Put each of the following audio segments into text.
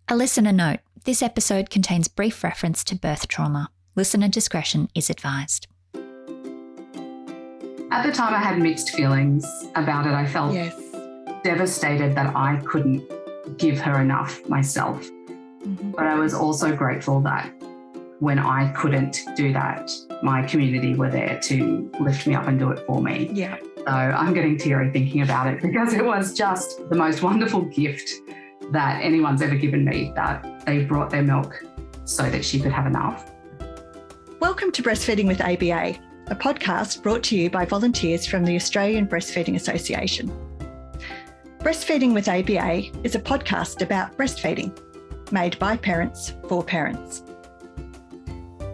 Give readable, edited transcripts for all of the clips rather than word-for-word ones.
A listener note, this episode contains brief reference to birth trauma. Listener discretion is advised. At the time, I had mixed feelings about it. I felt devastated that I couldn't give her enough myself. Mm-hmm. But I was also grateful that when I couldn't do that, my community were there to lift me up and do it for me. Yeah. So I'm getting teary thinking about it because it was just the most wonderful gift that anyone's ever given me, that they brought their milk so that she could have enough. Welcome to Breastfeeding with ABA, a podcast brought to you by volunteers from the Australian Breastfeeding Association. Breastfeeding with ABA is a podcast about breastfeeding, made by parents for parents.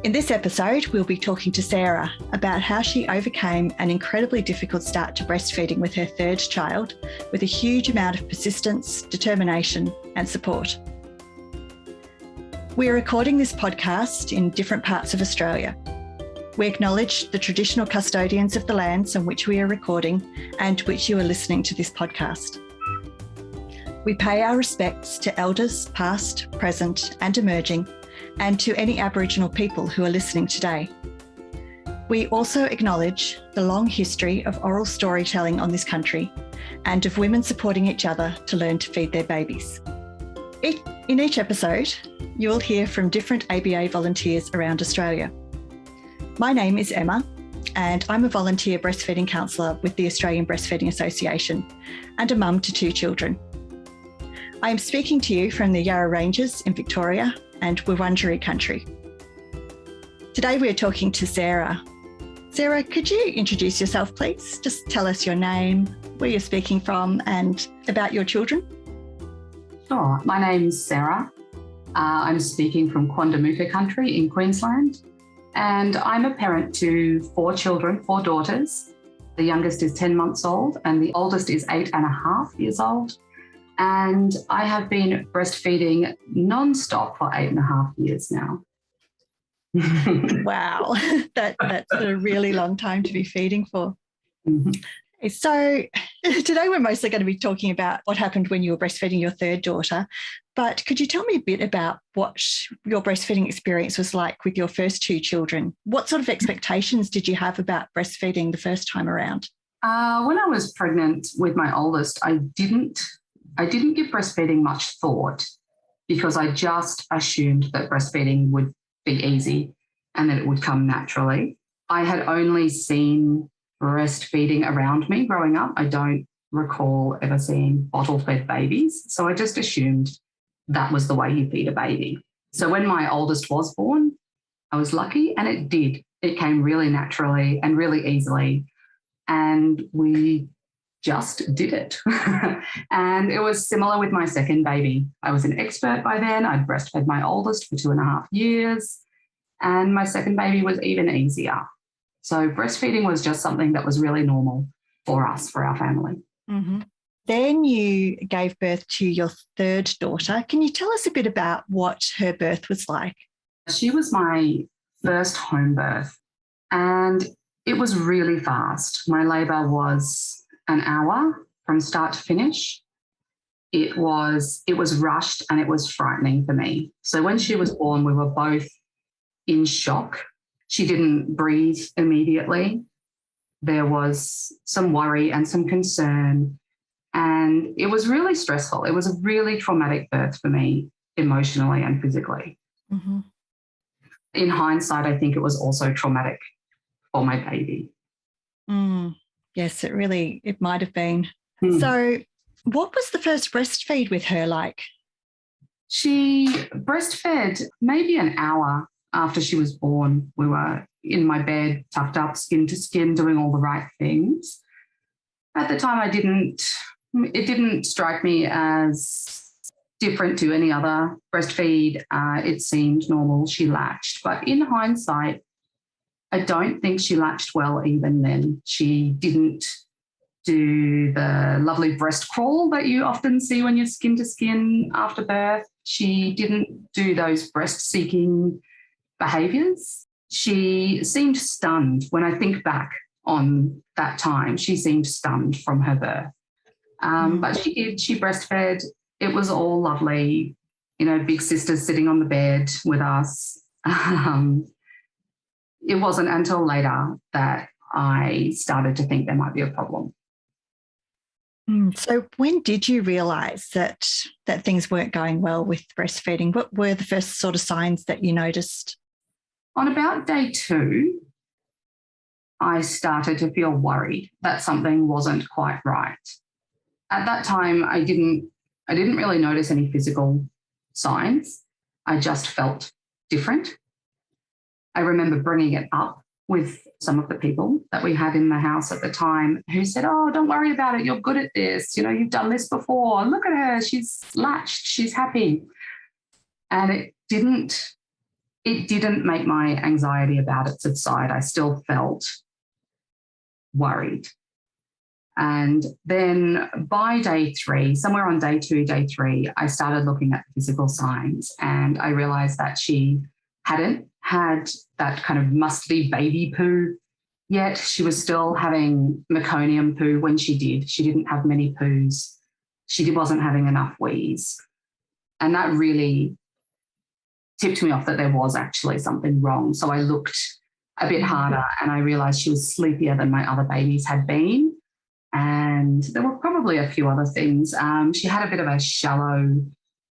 In this episode, we'll be talking to Sarah about how she overcame an incredibly difficult start to breastfeeding with her third child with a huge amount of persistence, determination, and support. We are recording this podcast in different parts of Australia. We acknowledge the traditional custodians of the lands on which we are recording and which you are listening to this podcast. We pay our respects to elders past, present, and emerging, and to any Aboriginal people who are listening today. We also acknowledge the long history of oral storytelling on this country and of women supporting each other to learn to feed their babies. In each episode, you will hear from different ABA volunteers around Australia. My name is Emma, and I'm a volunteer breastfeeding counsellor with the Australian Breastfeeding Association and a mum to 2 children. I am speaking to you from the Yarra Ranges in Victoria and Wurundjeri country. Today we're talking to Sarah. Sarah, could you introduce yourself, please? Just tell us your name, where you're speaking from, and about your children. Sure. My name's Sarah. I'm speaking from Quandamooka country in Queensland, and I'm a parent to 4 children, 4 daughters. The youngest is 10 months old and the oldest is 8.5 years old. And I have been breastfeeding non-stop for 8.5 years now. Wow, that's a really long time to be feeding for. Mm-hmm. So today we're mostly going to be talking about what happened when you were breastfeeding your third daughter, but could you tell me a bit about what your breastfeeding experience was like with your first 2 children? What sort of expectations did you have about breastfeeding the first time around? When I was pregnant with my oldest, I didn't give breastfeeding much thought because I just assumed that breastfeeding would be easy and that it would come naturally. I had only seen breastfeeding around me growing up. I don't recall ever seeing bottle-fed babies, so I just assumed that was the way you feed a baby. So when my oldest was born, I was lucky and it did. It came really naturally and really easily, and we just did it. And it was similar with my second baby. I was an expert by then. I'd breastfed my oldest for 2.5 years, and my second baby was even easier. So breastfeeding was just something that was really normal for us, for our family. Mm-hmm. Then you gave birth to your third daughter. Can you tell us a bit about what her birth was like? She was my first home birth, and it was really fast. My labour was an hour from start to finish. It was rushed and it was frightening for me. So when she was born, we were both in shock. She didn't breathe immediately. There was some worry and some concern, and it was really stressful. It was a really traumatic birth for me, emotionally and physically. Mm-hmm. In hindsight, I think it was also traumatic for my baby. Yes, it might have been. So what was the first breastfeed with her like? She breastfed maybe an hour after she was born. We were in my bed, tucked up, skin to skin, doing all the right things. At the time, it didn't strike me as different to any other breastfeed. It seemed normal. She latched. But in hindsight, I don't think she latched well even then. She didn't do the lovely breast crawl that you often see when you're skin to skin after birth. She didn't do those breast-seeking behaviours. She seemed stunned. When I think back on that time, she seemed stunned from her birth. But she breastfed. It was all lovely. big sisters sitting on the bed with us. It wasn't until later that I started to think there might be a problem. So when did you realise that things weren't going well with breastfeeding? What were the first sort of signs that you noticed? On about day 2, I started to feel worried that something wasn't quite right. At that time, I didn't really notice any physical signs. I just felt different. I remember bringing it up with some of the people that we had in the house at the time who said, "Oh, don't worry about it. You're good at this. You've done this before. Look at her. She's latched. She's happy." And it didn't make my anxiety about it subside. I still felt worried. And then by day 3, somewhere on day 2, day 3, I started looking at physical signs, and I realised that she hadn't had that kind of musty baby poo yet. She was still having meconium poo when she did. She didn't have many poos. She wasn't having enough wheeze. And that really tipped me off that there was actually something wrong. So I looked a bit harder, and I realised she was sleepier than my other babies had been. And there were probably a few other things. She had a bit of a shallow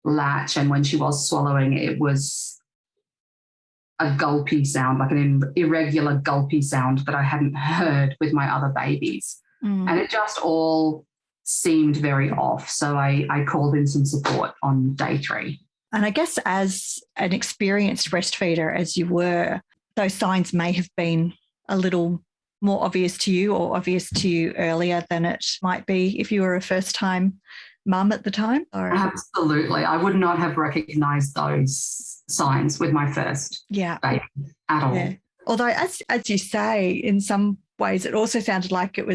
latch, and when she was swallowing, it was a gulpy sound, like an irregular gulpy sound that I hadn't heard with my other babies. And it just all seemed very off. So I called in some support on day 3. And I guess as an experienced breastfeeder as you were, those signs may have been a little more obvious to you, or obvious to you earlier than it might be if you were a first-time mum at the time? Or... Absolutely. I would not have recognised those signs with my first baby at all. Yeah. Although, as you say, in some ways it also sounded like it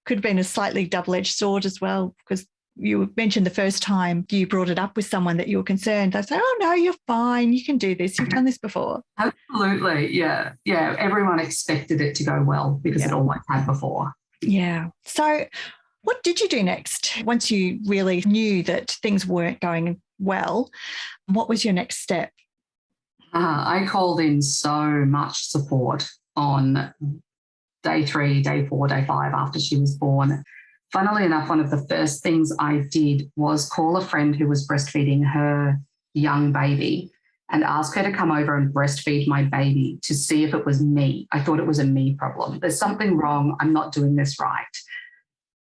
could have been a slightly double-edged sword as well, because you mentioned the first time you brought it up with someone that you were concerned. They say, "Oh, no, you're fine. You can do this. You've done this before." Absolutely. Yeah. Yeah. Everyone expected it to go well because it always had before. Yeah. So what did you do next once you really knew that things weren't going well? What was your next step? I called in so much support on day 3, day 4, day 5 after she was born. Funnily enough, one of the first things I did was call a friend who was breastfeeding her young baby and ask her to come over and breastfeed my baby to see if it was me. I thought it was a me problem. There's something wrong. I'm not doing this right.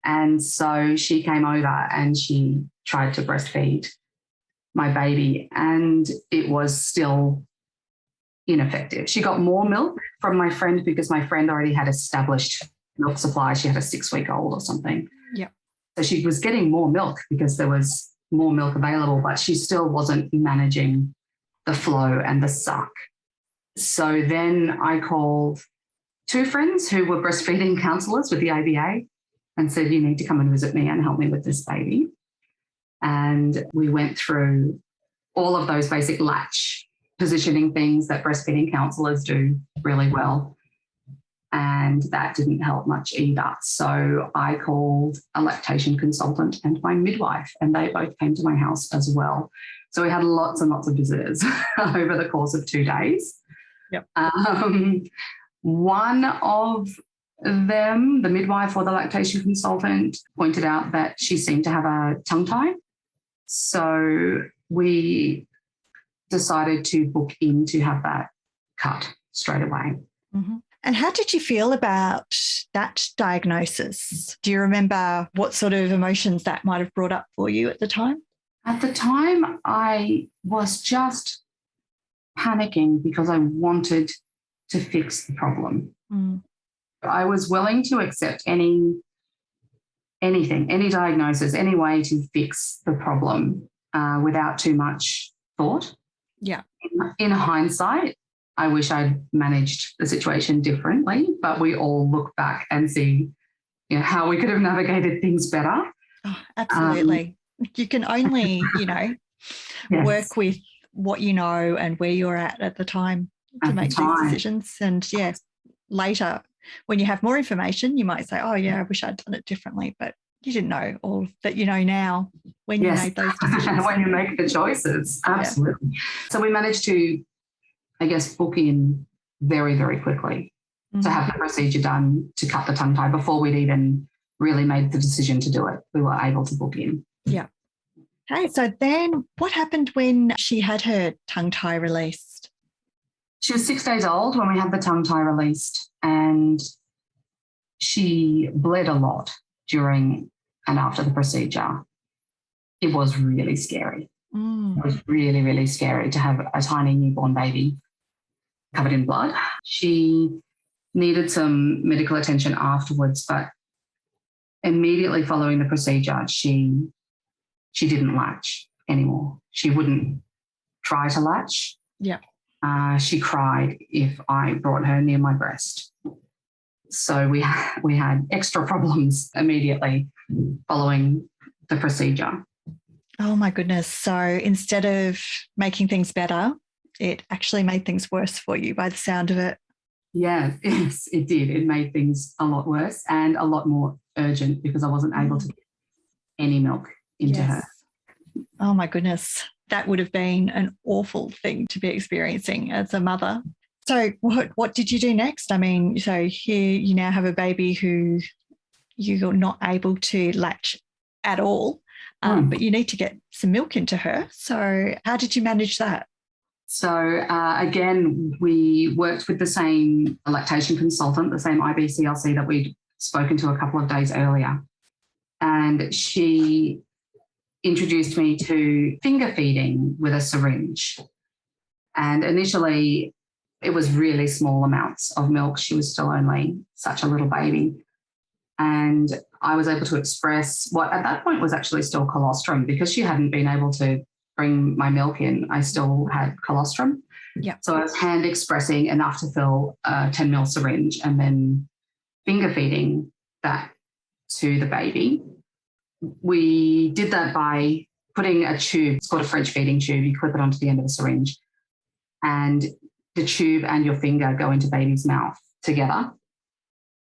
And so she came over and she tried to breastfeed my baby, and it was still ineffective. She got more milk from my friend because my friend already had established milk supply. She had a 6-week-old or something. Yeah. So she was getting more milk because there was more milk available, but she still wasn't managing the flow and the suck. So then I called 2 friends who were breastfeeding counsellors with the ABA and said, "You need to come and visit me and help me with this baby." And we went through all of those basic latch positioning things that breastfeeding counsellors do really well. And that didn't help much either. So I called a lactation consultant and my midwife, and they both came to my house as well. So we had lots and lots of visitors over the course of 2 days. Yep. One of them, the midwife or the lactation consultant, pointed out that she seemed to have a tongue tie. So we decided to book in to have that cut straight away. Mm-hmm. And how did you feel about that diagnosis? Do you remember what sort of emotions that might have brought up for you at the time? At the time, I was just panicking because I wanted to fix the problem. I was willing to accept anything, any diagnosis, any way to fix the problem without too much thought. Yeah. In hindsight, I wish I'd managed the situation differently, but we all look back and see, how we could have navigated things better. Oh, absolutely. You can only, yes. work with what you know and where you're at the time to make these decisions. And later when you have more information, you might say, "Oh yeah, I wish I'd done it differently." But You didn't know all that you know now when you made those decisions. When you make the choices, absolutely. Yeah. So we managed to, I guess, book in very, very quickly to have the procedure done to cut the tongue tie before we'd even really made the decision to do it. We were able to book in. Yeah. Okay, so then what happened when she had her tongue tie released? She was 6 days old when we had the tongue tie released, and she bled a lot during and after the procedure. It was really scary. It was really, really scary to have a tiny newborn baby covered in blood. She needed some medical attention afterwards, but immediately following the procedure, she didn't latch anymore. She wouldn't try to latch. Yeah. She cried if I brought her near my breast. So we had extra problems immediately following the procedure. Oh, my goodness. So instead of making things better, it actually made things worse for you by the sound of it. Yes, it did. It made things a lot worse and a lot more urgent because I wasn't able to get any milk into her. Oh, my goodness. That would have been an awful thing to be experiencing as a mother. So what did you do next? I mean, so here you now have a baby who you're not able to latch at all, but you need to get some milk into her. So how did you manage that? So again, we worked with the same lactation consultant, the same IBCLC that we'd spoken to a couple of days earlier. And she introduced me to finger feeding with a syringe. And initially, it was really small amounts of milk. She was still only such a little baby. And I was able to express what at that point was actually still colostrum because she hadn't been able to bring my milk in. I still had colostrum. Yeah. So I was hand expressing enough to fill a 10 ml syringe and then finger feeding that to the baby. We did that by putting a tube, it's called a French feeding tube. You clip it onto the end of a syringe and the tube and your finger go into baby's mouth together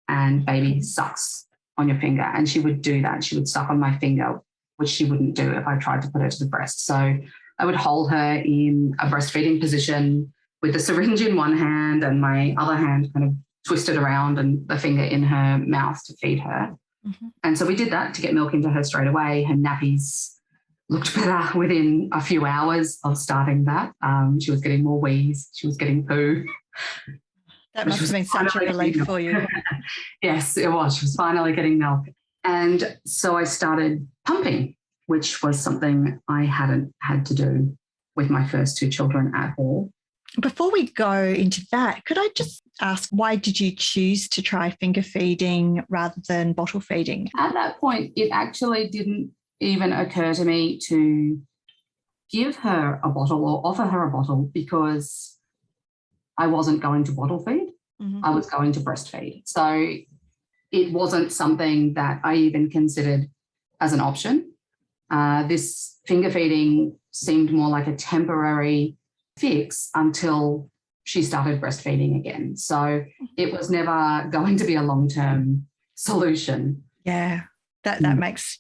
and baby sucks on your finger. And she would do that. She would suck on my finger, which she wouldn't do if I tried to put her to the breast. So I would hold her in a breastfeeding position with the syringe in one hand and my other hand kind of twisted around and the finger in her mouth to feed her. Mm-hmm. And so we did that to get milk into her straight away. Her nappies looked better within a few hours of starting that. She was getting more wheeze. She was getting poo. That must have been such a relief for you. Yes, it was. She was finally getting milk. And so I started pumping, which was something I hadn't had to do with my first two children at all. Before we go into that, could I just ask, why did you choose to try finger feeding rather than bottle feeding? At that point, it actually didn't even occur to me to give her a bottle or offer her a bottle because I wasn't going to bottle feed. Mm-hmm. I was going to breastfeed. So it wasn't something that I even considered as an option. This finger feeding seemed more like a temporary fix until she started breastfeeding again. So it was never going to be a long-term solution. Yeah, that makes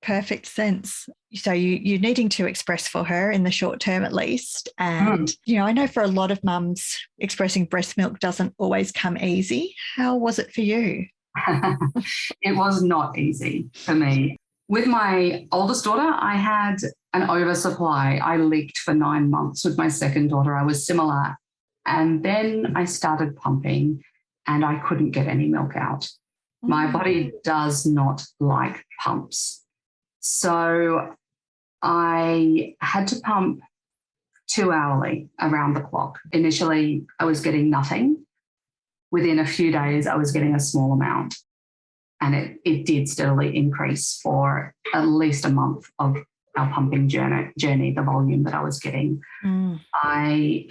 perfect sense. So you're needing to express for her in the short term at least. And, I know for a lot of mums, expressing breast milk doesn't always come easy. How was it for you? It was not easy for me. With my oldest daughter, I had an oversupply. I leaked for 9 months. With my second daughter, I was similar. And then I started pumping and I couldn't get any milk out. My body does not like pumps. So I had to pump 2 hourly around the clock. Initially, I was getting nothing. Within a few days, I was getting a small amount. And it did steadily increase for at least a month of our pumping journey, the volume that I was getting. I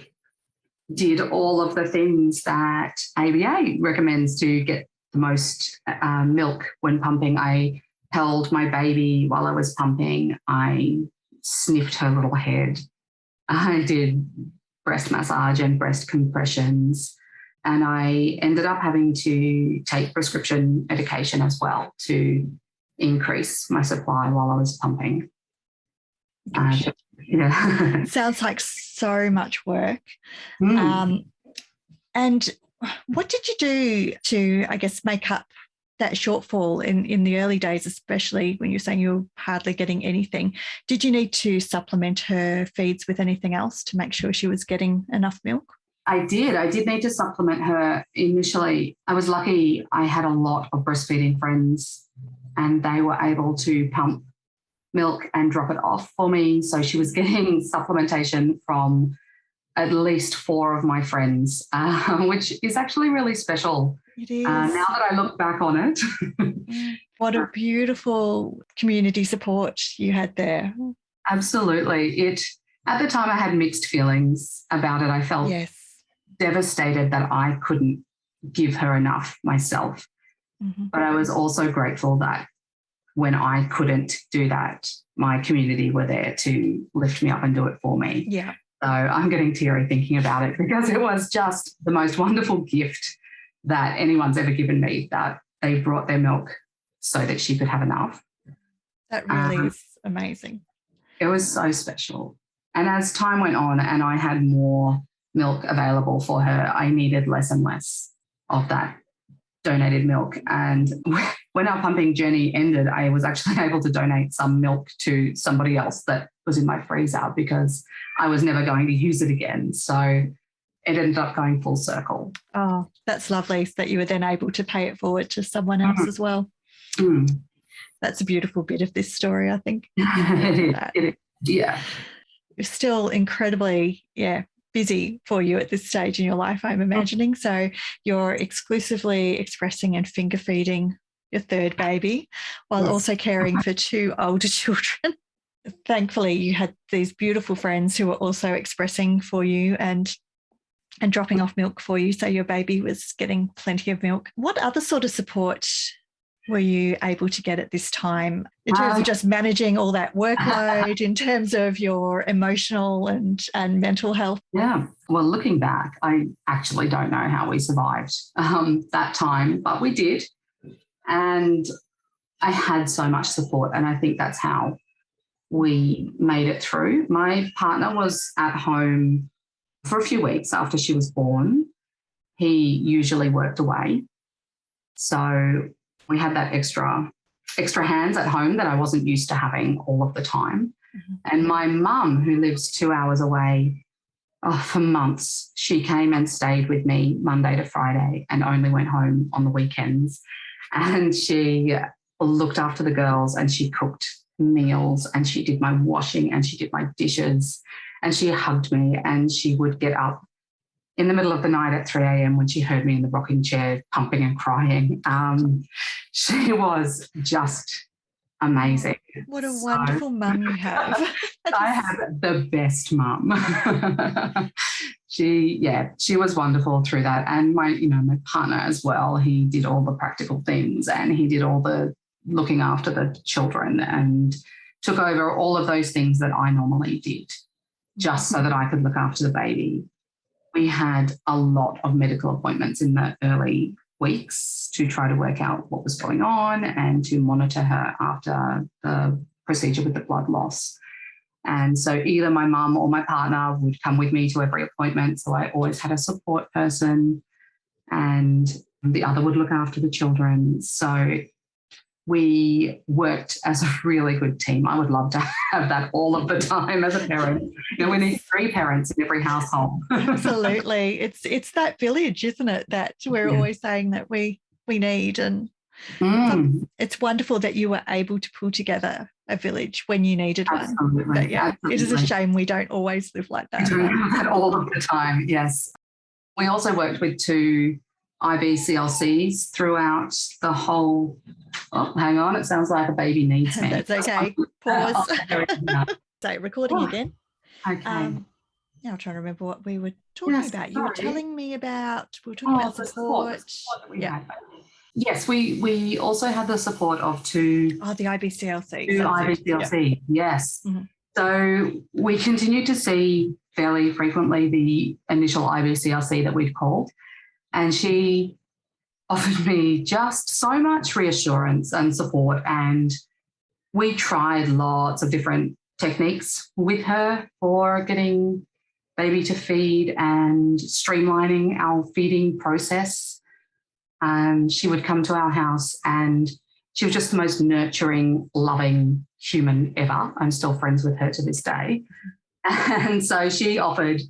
did all of the things that ABA recommends to get the most milk when pumping. I held my baby while I was pumping. I sniffed her little head. I did breast massage and breast compressions. And I ended up having to take prescription medication as well to increase my supply while I was pumping. Gosh. Yeah. Sounds like so much work. Mm. And what did you do to, I guess, make up that shortfall in the early days, especially when you're saying you were hardly getting anything? Did you need to supplement her feeds with anything else to make sure she was getting enough milk? I did need to supplement her initially. I was lucky I had a lot of breastfeeding friends and they were able to pump milk and drop it off for me. So she was getting supplementation from at least 4 of my friends, which is actually really special. It is. Now that I look back on it. What a beautiful community support you had there. Absolutely. At the time I had mixed feelings about it. I felt devastated that I couldn't give her enough myself. Mm-hmm. But I was also grateful that when I couldn't do that, my community were there to lift me up and do it for me. Yeah. So I'm getting teary thinking about it because it was just the most wonderful gift that anyone's ever given me, that they brought their milk so that she could have enough. That really is amazing. It was so special. And as time went on and I had more milk available for her, I needed less and less of that donated milk. And when our pumping journey ended, I was actually able to donate some milk to somebody else that was in my freezer because I was never going to use it again. So it ended up going full circle. Oh, that's lovely that you were then able to pay it forward to someone else as well. Mm. That's a beautiful bit of this story, I think. It is. Yeah. You're still incredibly, busy for you at this stage in your life, I'm imagining. So you're exclusively expressing and finger feeding your third baby while also caring for 2 older children. Thankfully, you had these beautiful friends who were also expressing for you and dropping off milk for you, so your baby was getting plenty of milk. What other sort of support were you able to get at this time in terms of just managing all that workload, in terms of your emotional and mental health? Yeah. Well, looking back, I actually don't know how we survived that time, but we did. And I had so much support, and I think that's how we made it through. My partner was at home for a few weeks after she was born. He usually worked away. So we had that extra hands at home that I wasn't used to having all of the time. Mm-hmm. And my mum, who lives 2 hours away, for months, she came and stayed with me Monday to Friday and only went home on the weekends. And she looked after the girls and she cooked meals and she did my washing and she did my dishes and she hugged me, and she would get up in the middle of the night at 3 a.m. when she heard me in the rocking chair pumping and crying. She was just amazing. What a wonderful mum you have. I have the best mum. She was wonderful through that. And my partner as well, he did all the practical things and he did all the looking after the children and took over all of those things that I normally did just so that I could look after the baby. We had a lot of medical appointments in the early weeks to try to work out what was going on and to monitor her after the procedure with the blood loss. And so either my mum or my partner would come with me to every appointment. So I always had a support person and the other would look after the children. So we worked as a really good team. I would love to have that all of the time as a parent. We need 3 parents in every household. Absolutely. It's that village, isn't it, that we're always saying that we need. And it's wonderful that you were able to pull together a village when you needed one. Absolutely. But it is a shame we don't always live like that. We don't have that all of the time, yes. We also worked with 2 IBCLCs throughout the whole. Oh, hang on, it sounds like a baby needs me. That's okay. Pause. So recording again. Okay. Now I'm trying to remember what we were talking about. Sorry. You were telling me about, support. Yes, we also had the support of 2. Oh, the IBCLC. 2 IBCLC, yes. Mm-hmm. So we continued to see fairly frequently the initial IBCLC that we'd called. And she offered me just so much reassurance and support. And we tried lots of different techniques with her for getting baby to feed and streamlining our feeding process. She would come to our house and she was just the most nurturing, loving human ever. I'm still friends with her to this day. And so she offered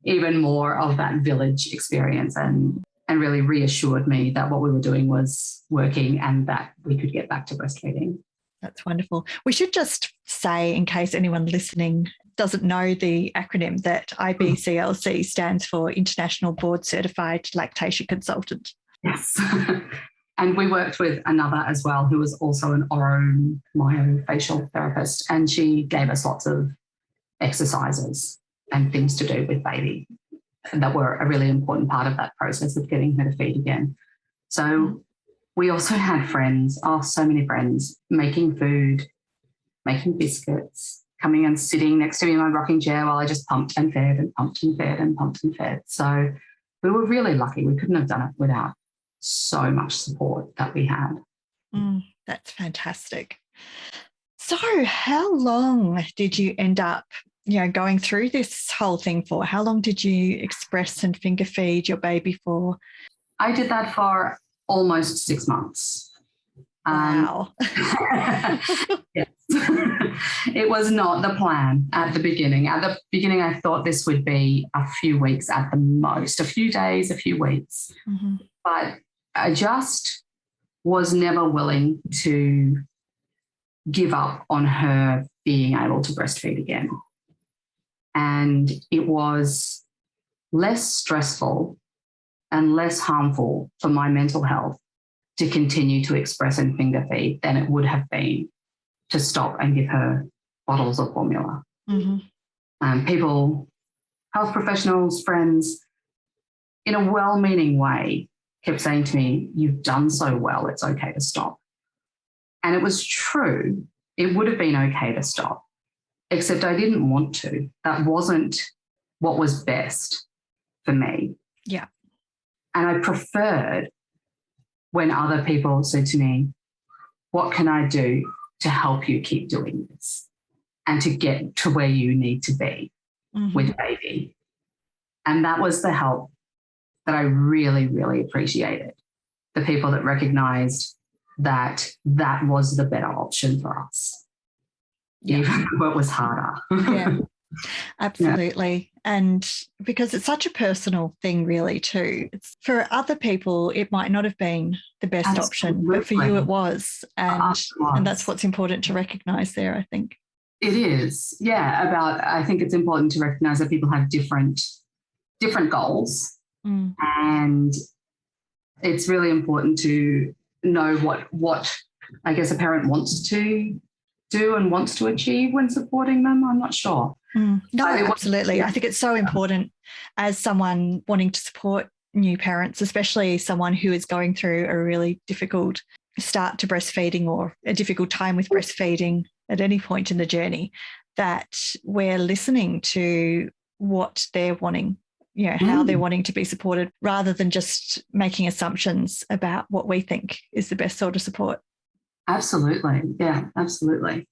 even more of that village experience and really reassured me that what we were doing was working and that we could get back to breastfeeding. That's wonderful. We should just say, in case anyone listening doesn't know the acronym, that IBCLC stands for International Board Certified Lactation Consultant. Yes. And we worked with another as well, who was also an oroomyofacial therapist, and she gave us lots of exercises and things to do with baby that were a really important part of that process of getting her to feed again. So we also had friends, so many friends, making food, making biscuits, coming and sitting next to me in my rocking chair while I just pumped and fed and pumped and fed and pumped and fed. So we were really lucky. We couldn't have done it without so much support that we had. That's fantastic. So how long did you end up, going through this whole thing for? How long did you express and finger feed your baby for? I did that for almost 6 months. Wow. Yes. It was not the plan at the beginning. At the beginning, I thought this would be a few weeks at the most, a few days, a few weeks. Mm-hmm. But I just was never willing to give up on her being able to breastfeed again. And it was less stressful and less harmful for my mental health to continue to express and finger feed than it would have been to stop and give her bottles of formula. Mm-hmm. People, health professionals, friends, in a well-meaning way, kept saying to me, "You've done so well, it's okay to stop." And it was true. It would have been okay to stop, except I didn't want to. That wasn't what was best for me. Yeah. And I preferred when other people said to me, "What can I do to help you keep doing this and to get to where you need to be with baby?" And that was the help that I really, really appreciated. The people that recognized that that was the better option for us, even though it was harder. Yeah, absolutely. Yeah. And because it's such a personal thing, really, too. For other people, it might not have been the best option, but for you it was. And that's what's important to recognize there, I think. It is. Yeah. I think it's important to recognize that people have different goals. And it's really important to know what I guess a parent wants to do and wants to achieve when supporting them. I'm not sure. No, absolutely. I think it's so important as someone wanting to support new parents, especially someone who is going through a really difficult start to breastfeeding or a difficult time with breastfeeding at any point in the journey, that we're listening to what they're wanting, how they're wanting to be supported, rather than just making assumptions about what we think is the best sort of support. Absolutely. Yeah, absolutely.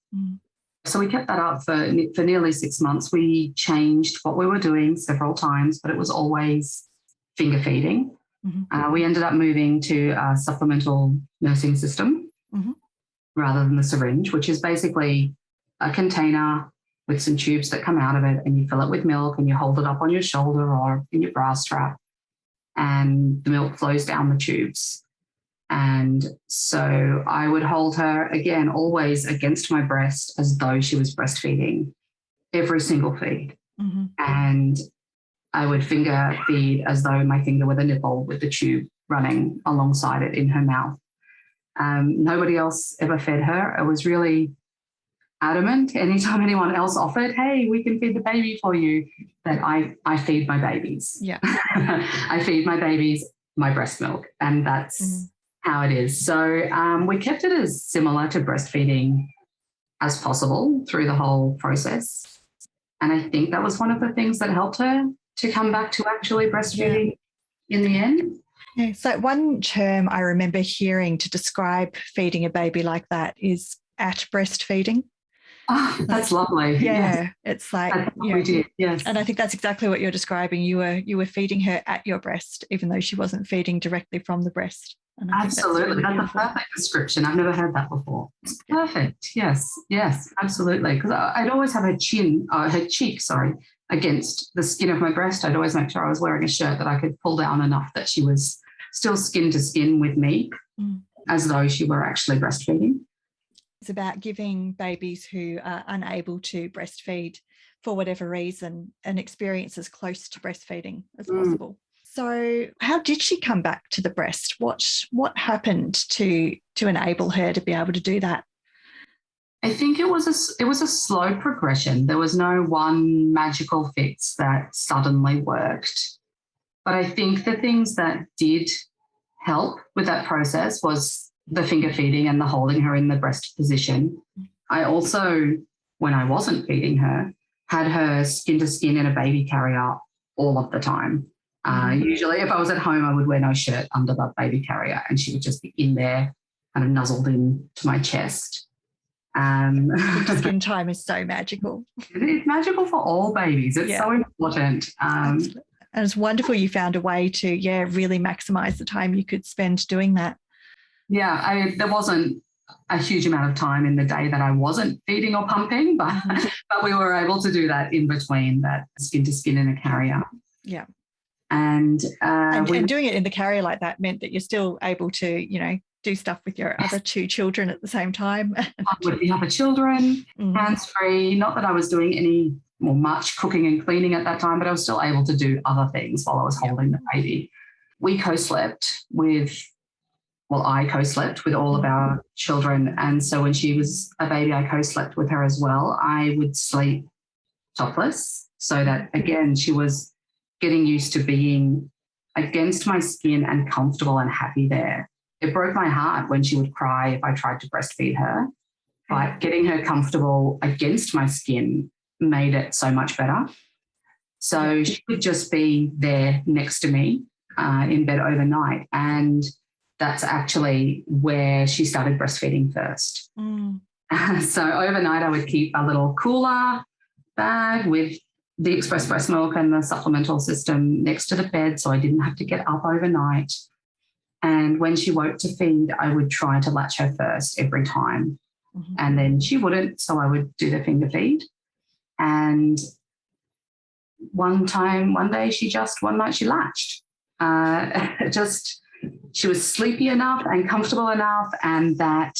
So we kept that up for nearly 6 months. We changed what we were doing several times, but it was always finger feeding. We ended up moving to a supplemental nursing system rather than the syringe, which is basically a container with some tubes that come out of it, and you fill it with milk and you hold it up on your shoulder or in your bra strap, and the milk flows down the tubes. And so I would hold her, again, always against my breast as though she was breastfeeding every single feed. And I would finger feed as though my finger were the nipple with the tube running alongside it in her mouth. Nobody else ever fed her. It was really adamant anytime anyone else offered, "Hey, we can feed the baby for you," that I feed my babies. Yeah. I feed my babies my breast milk, and that's how it is. So we kept it as similar to breastfeeding as possible through the whole process. And I think that was one of the things that helped her to come back to actually breastfeeding in the end. Yeah, so one term I remember hearing to describe feeding a baby like that is at breastfeeding. Oh, that's lovely. Yeah, Yes. it's like, That's what we did. Yes. and I think that's exactly what you're describing. You were feeding her at your breast, even though she wasn't feeding directly from the breast. And I Absolutely. think That's a perfect description. I've never heard that before. It's perfect. Yes. Yes, absolutely. Because I'd always have her cheek, against the skin of my breast. I'd always make sure I was wearing a shirt that I could pull down enough that she was still skin to skin with me, as though she were actually breastfeeding. It's about giving babies who are unable to breastfeed for whatever reason an experience as close to breastfeeding as possible. So how did she come back to the breast? What happened to enable her to be able to do that? I think it was a slow progression. There was no one magical fix that suddenly worked. But I think the things that did help with that process was the finger feeding and the holding her in the breast position. I also, when I wasn't feeding her, had her skin to skin in a baby carrier all of the time. Usually if I was at home, I would wear no shirt under the baby carrier and she would just be in there kind of nuzzled in to my chest. Skin time is so magical. It's magical for all babies. It's so important. And it's wonderful you found a way to, really maximise the time you could spend doing that. Yeah, there wasn't a huge amount of time in the day that I wasn't feeding or pumping, but we were able to do that in between, that skin to skin in a carrier. Yeah. And doing it in the carrier like that meant that you're still able to, do stuff with your other two children at the same time. With the other children, hands-free. Not that I was doing much cooking and cleaning at that time, but I was still able to do other things while I was holding the baby. We co-slept I co-slept with all of our children. And so when she was a baby, I co-slept with her as well. I would sleep topless so that, again, she was getting used to being against my skin and comfortable and happy there. It broke my heart when she would cry if I tried to breastfeed her, but getting her comfortable against my skin made it so much better. So she would just be there next to me in bed overnight. And that's actually where she started breastfeeding first. So overnight I would keep a little cooler bag with the express breast milk and the supplemental system next to the bed so I didn't have to get up overnight. And when she woke to feed, I would try to latch her first every time. And then she wouldn't, so I would do the finger feed. And one night she latched. She was sleepy enough and comfortable enough, and that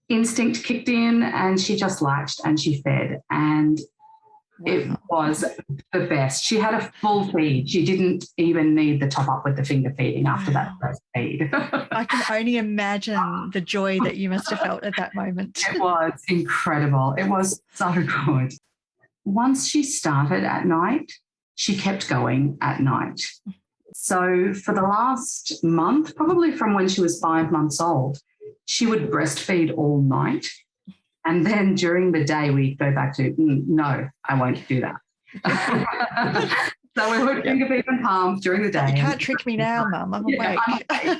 instinct kicked in and she just latched and she fed. And it was the best. She had a full feed. She didn't even need the top up with the finger feeding after that first feed. I can only imagine the joy that you must have felt at that moment. It was incredible. It was so good. Once she started at night, she kept going at night. So for the last month, probably from when she was 5 months old, she would breastfeed all night. And then during the day, we go back to, no, I won't do that. So we would finger feed and pump during the day. You can't trick me now, Mum. I'm awake. I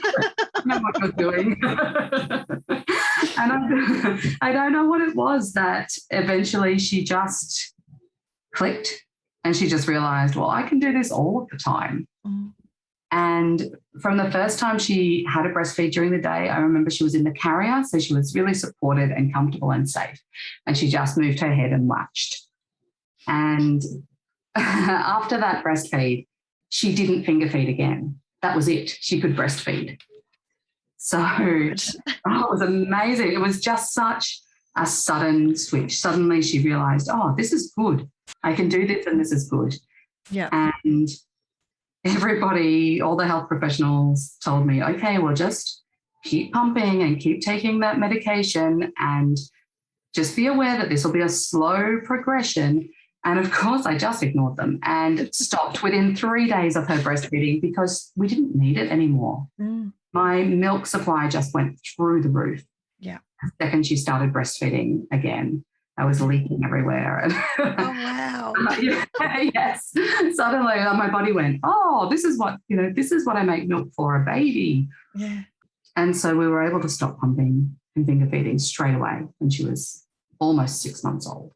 know what you're doing. And I don't know what it was that eventually she just clicked and she just realised, well, I can do this all of the time. And from the first time she had a breastfeed during the day, I remember she was in the carrier, so she was really supported and comfortable and safe. And she just moved her head and latched. And after that breastfeed, she didn't finger feed again. That was it. She could breastfeed. So it was amazing. It was just such a sudden switch. Suddenly she realised, oh, this is good. I can do this and this is good. Yeah. And everybody, all the health professionals told me, okay, well, just keep pumping and keep taking that medication and just be aware that this will be a slow progression. And of course, I just ignored them and stopped within 3 days of her breastfeeding because we didn't need it anymore. My milk supply just went through the roof. Yeah. The second she started breastfeeding again. I was leaking everywhere. Oh, wow. Yes. Suddenly my body went, oh, this is what I make milk for, a baby. Yeah. And so we were able to stop pumping and finger feeding straight away when she was almost 6 months old.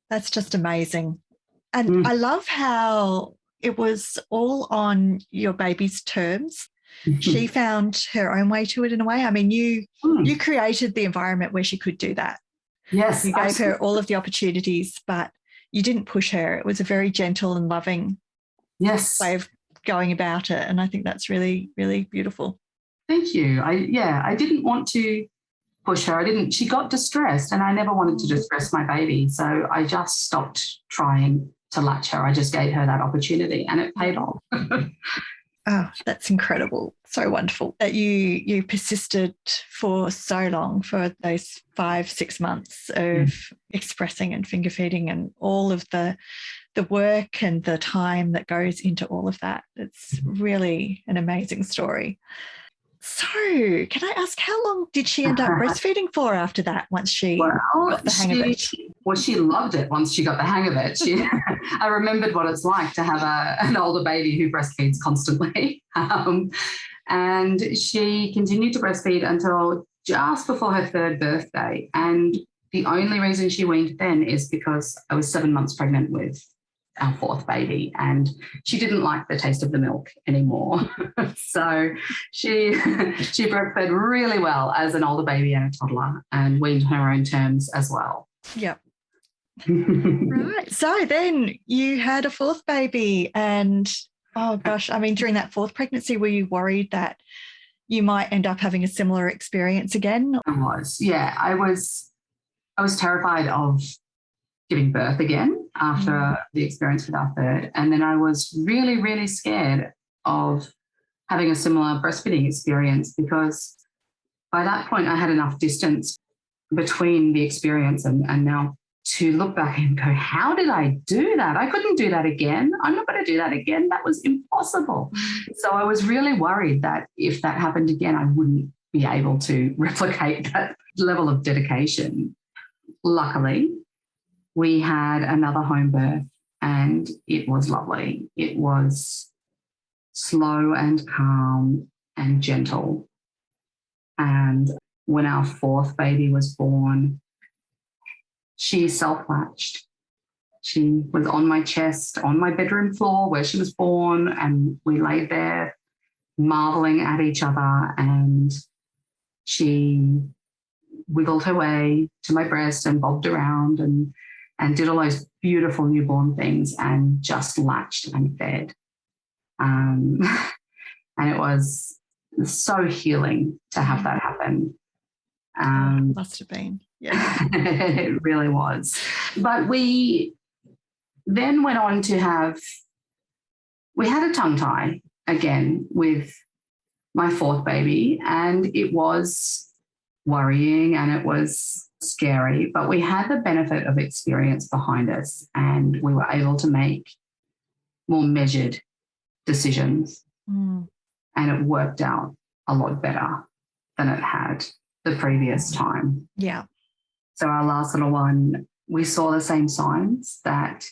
That's just amazing. And I love how it was all on your baby's terms. She found her own way to it in a way. I mean, you created the environment where she could do that. Yes. You gave her all of the opportunities, but you didn't push her. It was a very gentle and loving way of going about it. And I think that's really, really beautiful. Thank you. I didn't want to push her. She got distressed, and I never wanted to distress my baby. So I just stopped trying to latch her. I just gave her that opportunity, and it paid off. Oh, that's incredible. So wonderful that you persisted for so long, for those 5-6 months of expressing and finger feeding and all of the work and the time that goes into all of that. It's really an amazing story. So can I ask, how long did she end up breastfeeding for after that, once she got the hang of it? Well, she loved it once she got the hang of it. I remembered what it's like to have an older baby who breastfeeds constantly. And she continued to breastfeed until just before her 3rd birthday. And the only reason she weaned then is because I was 7 months pregnant with our 4th baby, and she didn't like the taste of the milk anymore. So she breastfed really well as an older baby and a toddler, and weaned on her own terms as well. Yep. Right. So then you had a 4th baby, and oh gosh, I mean, during that 4th pregnancy, were you worried that you might end up having a similar experience again? I was. Yeah, I was terrified of giving birth again after the experience with our 3rd. And then I was really, really scared of having a similar breastfeeding experience, because by that point I had enough distance between the experience and now to look back and go, how did I do that? I couldn't do that again. I'm not going to do that again. That was impossible. So I was really worried that if that happened again, I wouldn't be able to replicate that level of dedication. Luckily, we had another home birth, and it was lovely. It was slow and calm and gentle. And when our 4th baby was born, she self-latched. She was on my chest, on my bedroom floor where she was born, and we lay there marveling at each other, and she wiggled her way to my breast and bobbed around and did all those beautiful newborn things, and just latched and fed. And it was so healing to have that happen. Must have been. Yeah. It really was. But we then went on to we had a tongue tie again with my 4th baby, and it was worrying and it was scary, but we had the benefit of experience behind us, and we were able to make more measured decisions. And it worked out a lot better than it had the previous time. Yeah. So our last little one, we saw the same signs that,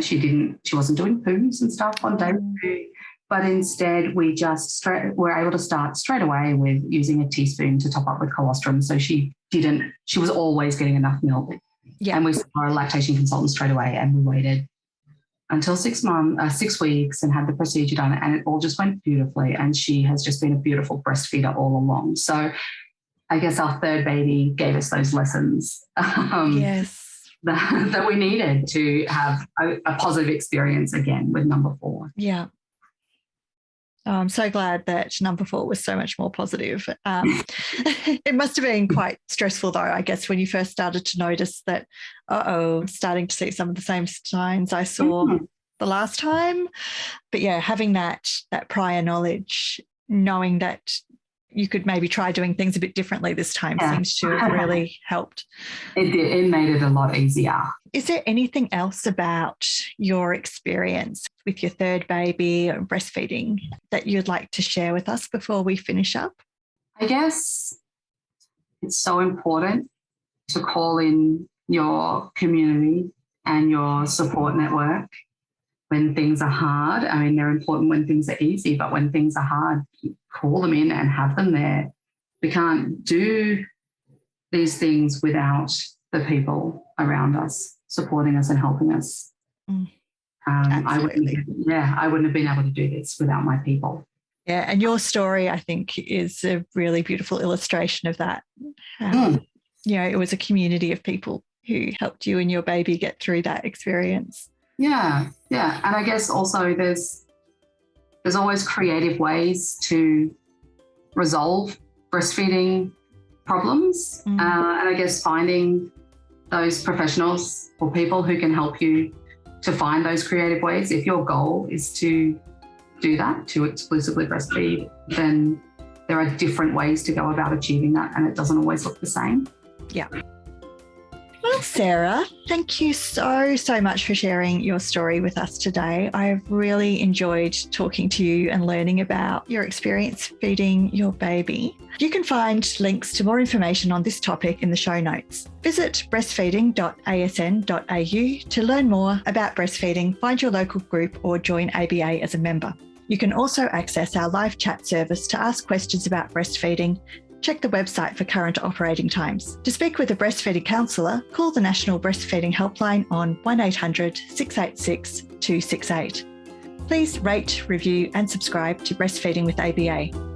she wasn't doing poos and stuff on day 2, but instead we just were able to start straight away with using a teaspoon to top up with colostrum. So she was always getting enough milk. Yeah. And we saw our lactation consultant straight away, and we waited until 6 weeks and had the procedure done, and it all just went beautifully. And she has just been a beautiful breastfeeder all along. So I guess our 3rd baby gave us those lessons that we needed to have a positive experience again with number 4. Yeah. I'm so glad that number 4 was so much more positive. It must have been quite stressful, though, I guess, when you first started to notice that, starting to see some of the same signs I saw the last time. But yeah, having that prior knowledge, knowing that you could maybe try doing things a bit differently this time seems to have really helped. It made it a lot easier. Is there anything else about your experience with your 3rd baby or breastfeeding that you'd like to share with us before we finish up? I guess it's so important to call in your community and your support network when things are hard. I mean, they're important when things are easy, but when things are hard, call them in and have them there. We can't do these things without the people around us supporting us and helping us. I wouldn't have been able to do this without my people. Yeah, and your story, I think, is a really beautiful illustration of that. It was a community of people who helped you and your baby get through that experience. Yeah. And I guess also there's always creative ways to resolve breastfeeding problems. And I guess finding those professionals or people who can help you to find those creative ways. If your goal is to do that, to exclusively breastfeed, then there are different ways to go about achieving that, and it doesn't always look the same. Yeah. Well, Sarah, thank you so much for sharing your story with us today. I've really enjoyed talking to you and learning about your experience feeding your baby. You can find links to more information on this topic in the show notes. Visit breastfeeding.asn.au to learn more about breastfeeding, find your local group or join ABA as a member. You can also access our live chat service to ask questions about breastfeeding. Check the website for current operating times. To speak with a breastfeeding counsellor, call the National Breastfeeding Helpline on 1800 686 268. Please rate, review and subscribe to Breastfeeding with ABA.